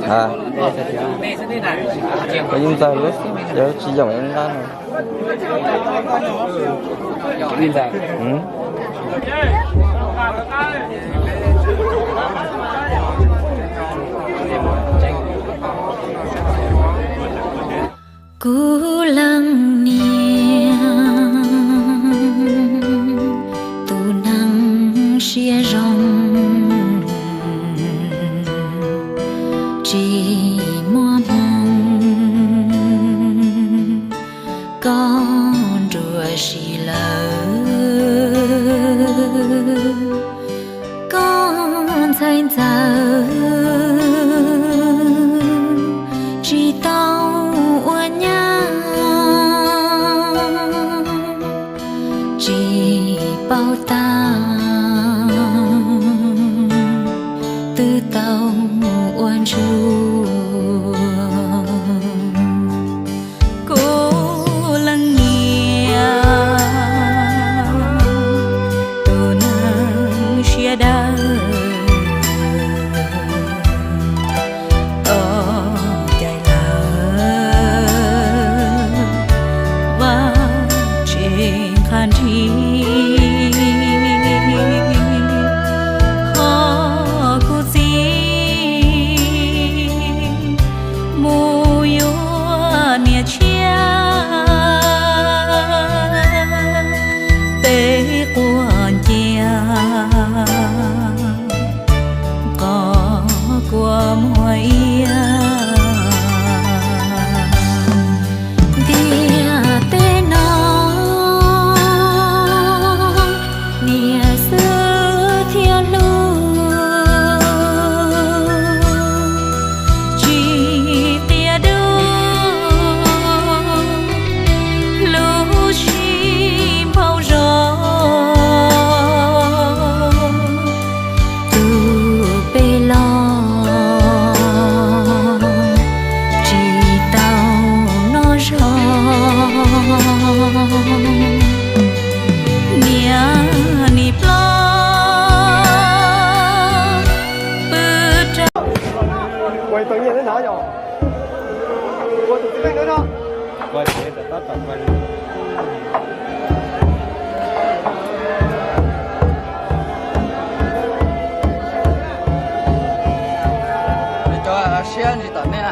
À, có dùng tay lúc giờ chỉ dùng em ra rồi. Nhìn ra. Ừ. Cú lăng niềm tu năng xia rong chỉ mua mong con rùa xì lỡ con thành giờ chỉ tao uốn nhá chỉ bao ta từ tao uốn chu quay tự nhiên thế nào rồi quay tự nhiên nữa đó quay để tắt tập quay để cho xe gì tận nè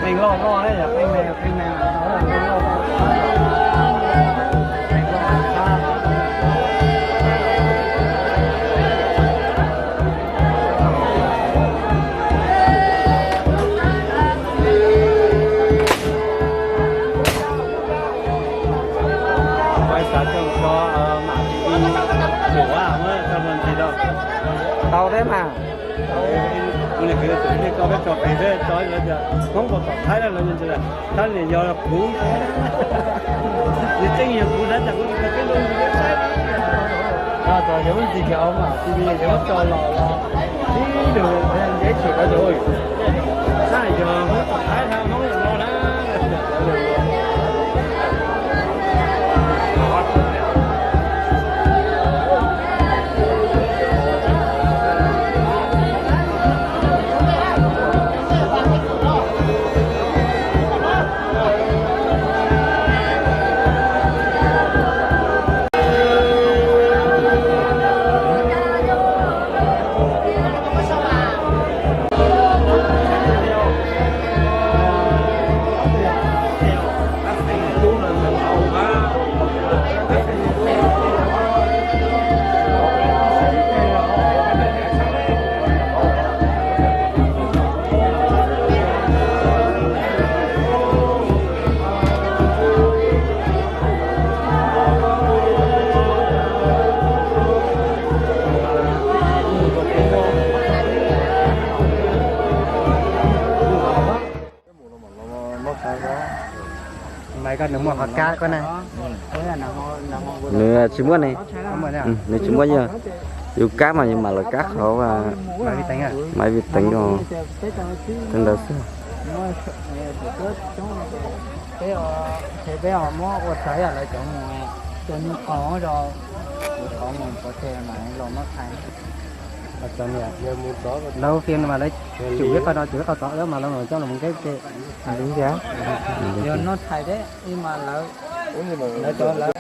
mình lo đấy là cái mèo nó là lo quay sáng cho mà đi đủ à mới cho mình gì đâu tao thế mà 오늘 그래서 이렇게 꺼냈죠. 이제 저희 이제 공부도 타이를 넣는지 달리 여러 부 일정이 부자자 그러니까 cái luôn cái sai à rồi giống gì kiểu mà TV giống cho lò đi đường dễ chịu đó rồi sai giờ không thái sao không được lo đó Nó một hạt cá con này. Nửa chim muôn này. Nửa chim muôn chưa? Yêu cá mà nhưng mà là cá khó và Mày bị tính à? máy vi tính rồi. Tên đó sao? Thế bây giờ mua một trái là lấy chỗ ngoài cho nó có rồi có một có thể mà nó mất thành lâu phiên mà lấy chủ biết coi đó chủ biết coi tỏ đó mà lâu rồi cho là một cái đúng giá giờ nó thay đấy nhưng mà lỡ lấy cho lỡ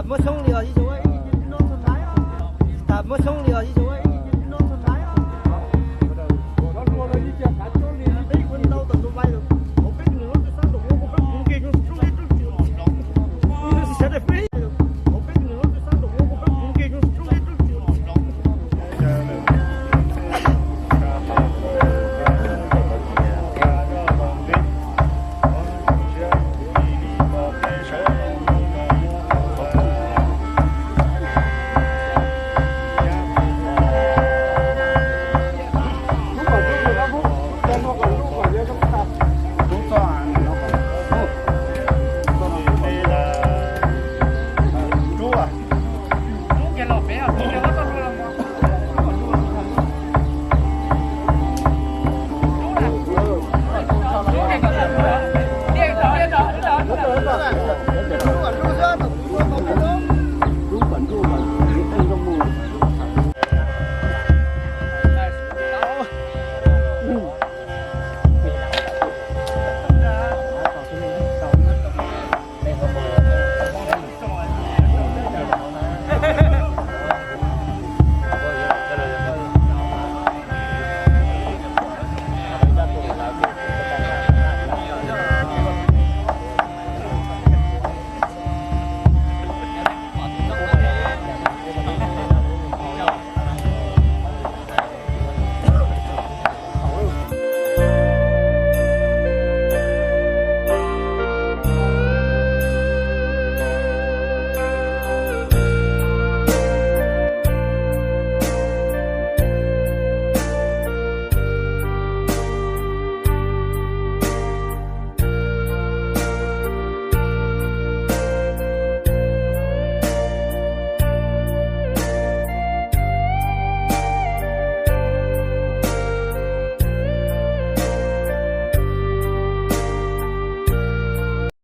mất sông liều gì rồi nó thuần thái à mất sông liều gì rồi nó thuần thái à nó luôn là đi chợ cá chỗ liều đấy quân đâu tận tụi bay được không biết nữa cái sao tụi nó không biết kia chúng nó sẽ đẹp đấy không biết nữa cái sao tụi nó không biết kia chúng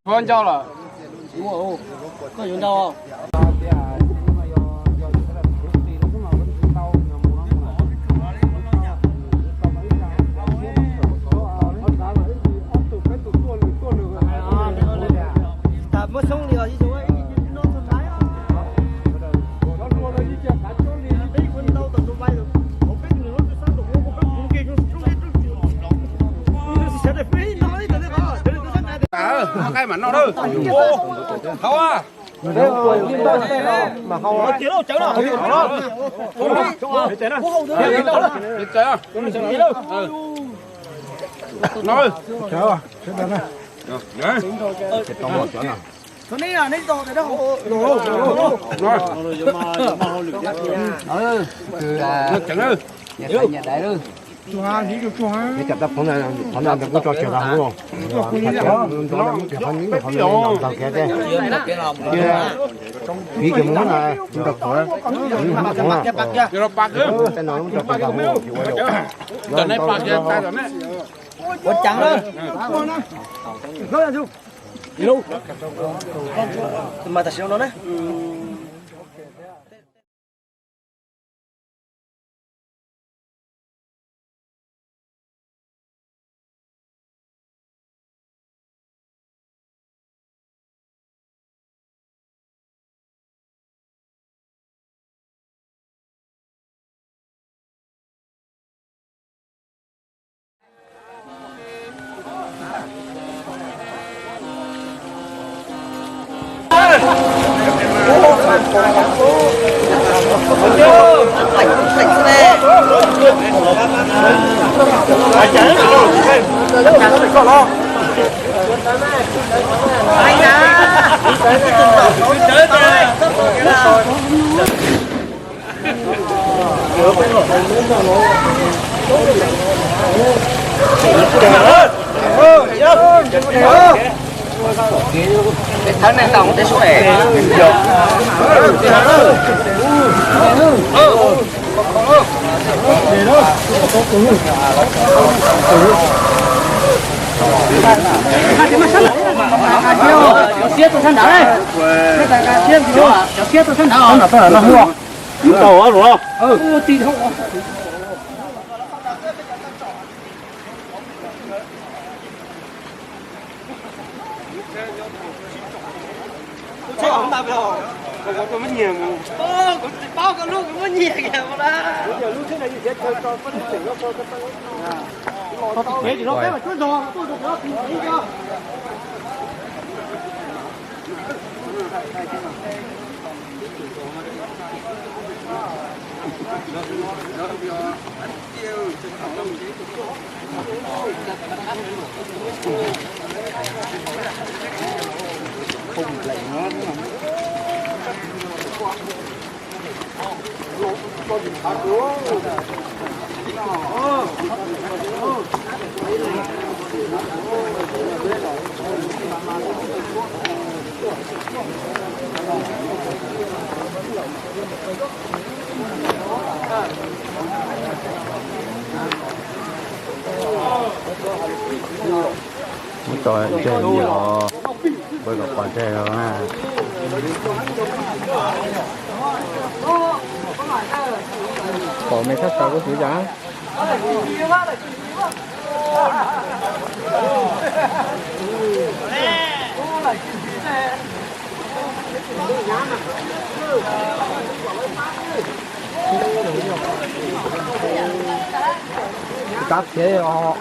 con cho là có dùng đâu không? Mất sông liều gì rồi nó thuần thái à nó luôn là đi chợ cá chỗ liều đấy quân đâu tận tụi bay được không biết nữa cái sao tụi nó không biết kia chúng sẽ đẹp đấy nó lấy từ đấy cái mà nó đâu không à mà không chế đâu chớ đâu nói chờ chết đây này cái này là nên đồ đấy đâu Chẳng ư. Nhà đại ư. 你夾得捧兩就工作做得好喎。你叫乜啊？唔得講啦，唔講啦。Giờ nó bạc nữa. Tên nào cũng được bạc nữa. Giờ này bạc giờ tay rồi nè. Quất trắng đó. Đi đâu? Mà ta xem nó đấy. Tháng này tổng cái số Chứ không tao đâu. Có mấy nhiều mà. Bao cái lúc có nhiều kìa mà đó. Bây giờ lúc thế này thì sẽ cho phân chỉnh nó cho nó. Thế thì nó cái mà tôi rồi nó thì thấy chưa? Không lại nó Trời chơi nhỏ bây giờ còn chơi rồi ha. Có mấy thất sao có thứ giá. Cắt thế họ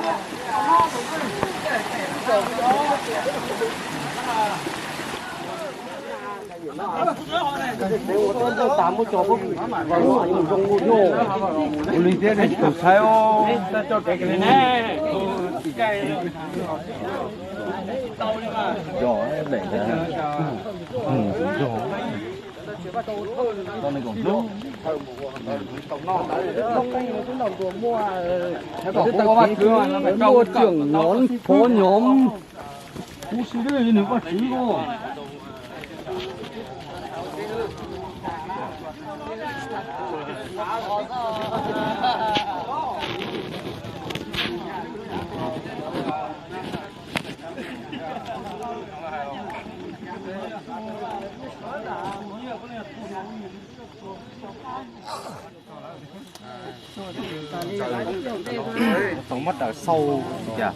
mua trưởng nhóm phố nhóm phú sĩ đây nữa có chứ không? Sống mất ở sâu, dạ,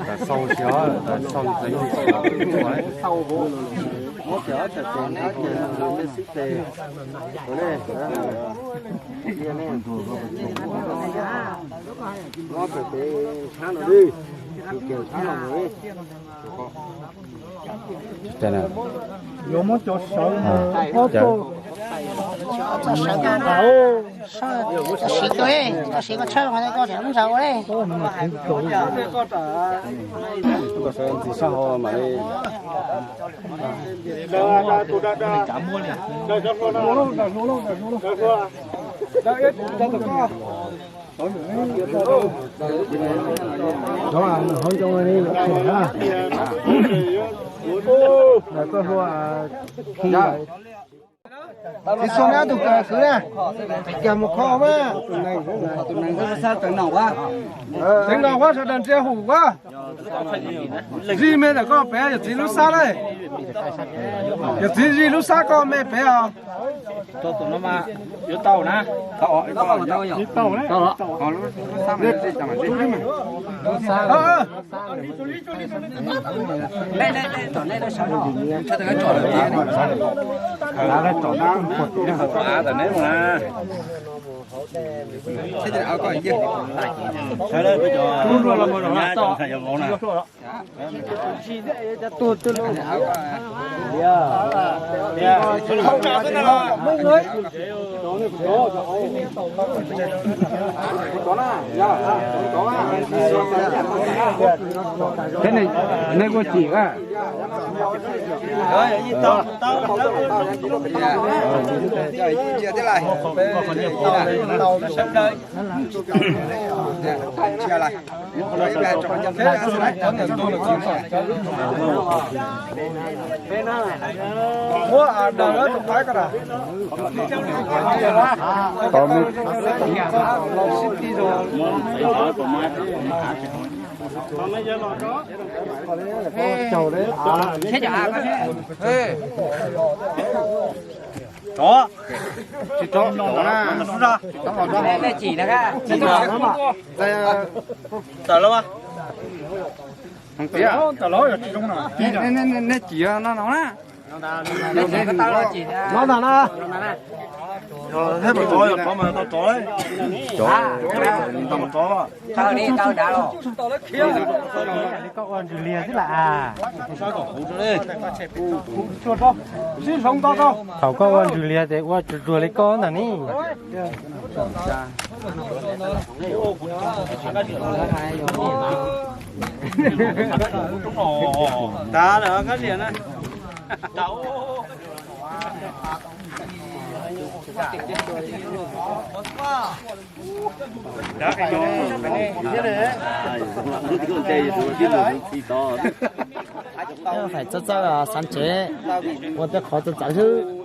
ở sâu xíu, ở sâu dưới sâu vô, mất chở chở tiền hết rồi mới xích tiền, rồi đây, kia này, nó phải để tháng rồi đi, kiểu tháng rồi đi. Đây này. Yo mất cho sâu,这时间呢，这十对，这十个车还得搞两手嘞。Có sẽ thì sao mà đi. đó là hỏi cho anh đi ha là có hoa khi thì số nào tụi cứ nè cầm một kho mà tụi này có sao tụi nào quá tụi nào quá sao đàn treo hủ quá gì mẹ là có bé gì lúc xa đây gì lúc xa có mẹ bé à cho tụi nó mà yếu tàu nè tàu đấy họ lúc xa mà đi chẳng phải đi đây tụi này nó sao nó cho tụi cái trò này cái trò nó tụi này mà thế thì áo có gì thế đấy bây giờ luôn luôn là một nhà chọn phải dùng nè tôi luôn không cả cái nào mấy người cái này có chỉ à rồi gì tao chia thế này tàu nó sắp đây chia lại lấy về cho nhân thế mua à đời đó tụi phải cái nào còn chầu đấy thế chả có thế chó chỉ chó nó xuống ra đây chỉ là cái chỉ chó đó mà đây tờ lắm à không tía tờ lối ở trong nào nên chỉ nó nè nó là nó thế mà chó rồi mà tao chó đấy tao một chó tao đi tao đã rồi có con Julia thế là à sao còn hú đây chuột không xin sống to không thảo có con Julia để qua chuột lấy con là ní đá nữa cái gì nữa cháu đá cái nó phải rất là sáng chế, tôi khó tự giải thứ.